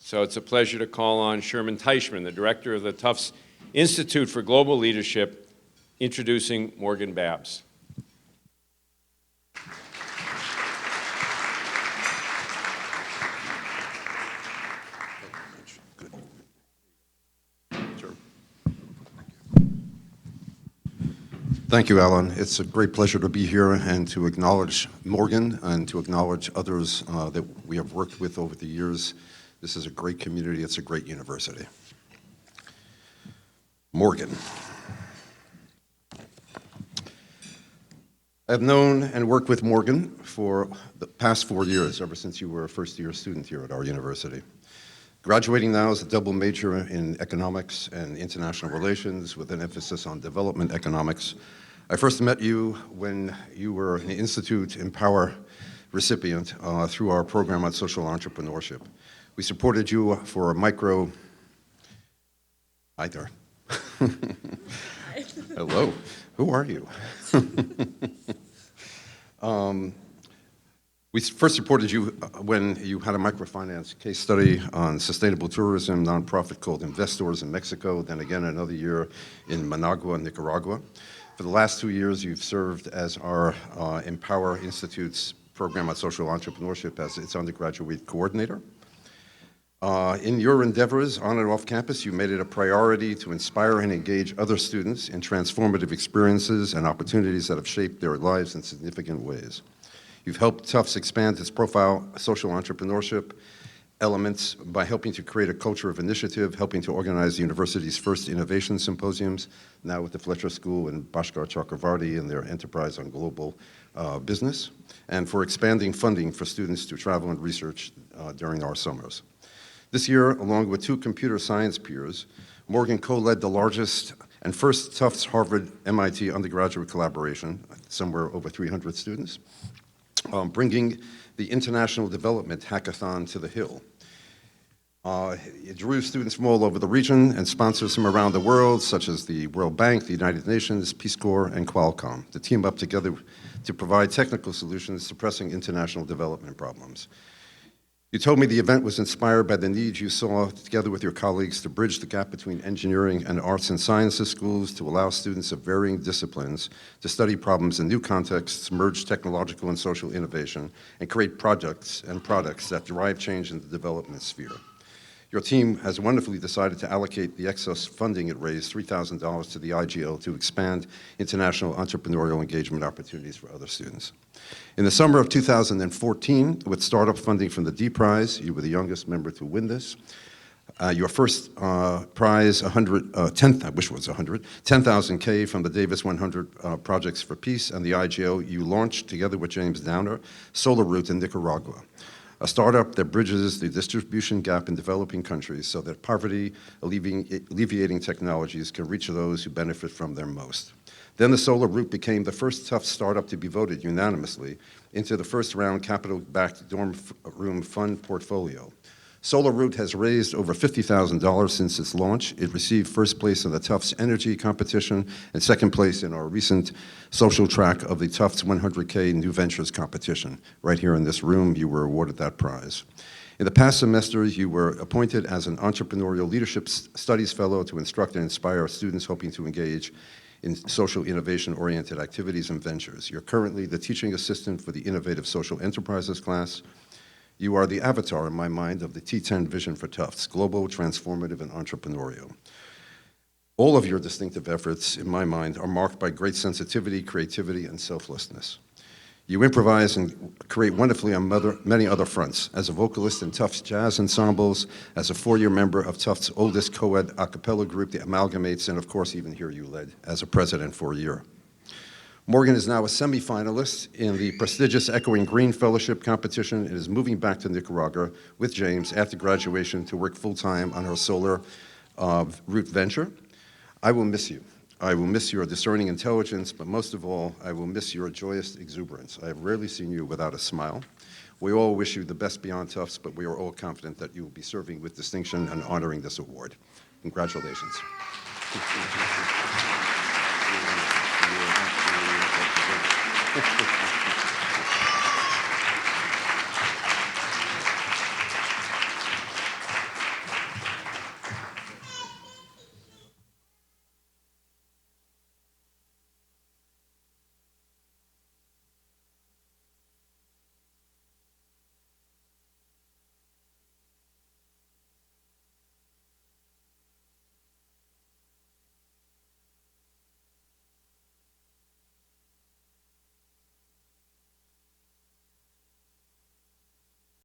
So it's a pleasure to call on Sherman Teichman, the director of the Tufts Institute for Global Leadership, introducing Morgan Babbs. Thank you, Alan. It's a great pleasure to be here and to acknowledge Morgan and to acknowledge others that we have worked with over the years. This is a great community. It's a great university. Morgan. I've known and worked with Morgan for the past 4 years, ever since you were a first-year student here at our university. Graduating now as a double major in economics and international relations with an emphasis on development economics. I first met you when you were an Institute Empower recipient through our program on social entrepreneurship. We supported you for a micro... Hi there. Hello. Who are you? We first supported you when you had a microfinance case study on sustainable tourism, nonprofit called Investors in Mexico, then again another year in Managua, Nicaragua. For the last 2 years, you've served as our Empower Institute's program on social entrepreneurship as its undergraduate coordinator. In your endeavors on and off campus, you made it a priority to inspire and engage other students in transformative experiences and opportunities that have shaped their lives in significant ways. You've helped Tufts expand its profile, social entrepreneurship elements by helping to create a culture of initiative, helping to organize the university's first innovation symposiums, now with the Fletcher School and Bhaskar Chakravarty and their enterprise on global business, and for expanding funding for students to travel and research during our summers. This year, along with 2 computer science peers, Morgan co-led the largest and first Tufts Harvard-MIT undergraduate collaboration, somewhere over 300 students, bringing the International Development Hackathon to the Hill. It drew students from all over the region and sponsors from around the world, such as the World Bank, the United Nations, Peace Corps, and Qualcomm, to team up together to provide technical solutions to pressing international development problems. You told me the event was inspired by the need you saw, together with your colleagues, to bridge the gap between engineering and arts and sciences schools to allow students of varying disciplines to study problems in new contexts, merge technological and social innovation, and create projects and products that drive change in the development sphere. Your team has wonderfully decided to allocate the excess funding it raised, $3,000, to the IGL to expand international entrepreneurial engagement opportunities for other students. In the summer of 2014, with startup funding from the D Prize, you were the youngest member to win this. Your first prize, 10,000K from the Davis 100 Projects for Peace and the IGO, you launched, together with James Downer, Solar Route in Nicaragua, a startup that bridges the distribution gap in developing countries so that poverty alleviating technologies can reach those who benefit from them most. Then the Solar Route became the first Tufts startup to be voted unanimously into the first round capital-backed dorm room fund portfolio. Solar Route has raised over $50,000 since its launch. It received first place in the Tufts Energy competition and second place in our recent social track of the Tufts 100K New Ventures competition. Right here in this room, you were awarded that prize. In the past semester, you were appointed as an Entrepreneurial Leadership Studies Fellow to instruct and inspire students hoping to engage in social innovation-oriented activities and ventures. You're currently the teaching assistant for the Innovative Social Enterprises class. You are the avatar in my mind of the T10 vision for Tufts, global, transformative, and entrepreneurial. All of your distinctive efforts, in my mind, are marked by great sensitivity, creativity, and selflessness. You improvise and create wonderfully on many other fronts, as a vocalist in Tufts jazz ensembles, as a 4-year member of Tufts' oldest co-ed a cappella group, the Amalgamates, and of course, even here you led as a president for a year. Morgan is now a semi-finalist in the prestigious Echoing Green Fellowship competition and is moving back to Nicaragua with James after graduation to work full-time on her Solar Route venture. I will miss you. I will miss your discerning intelligence, but most of all, I will miss your joyous exuberance. I have rarely seen you without a smile. We all wish you the best beyond Tufts, but we are all confident that you will be serving with distinction and honoring this award. Congratulations.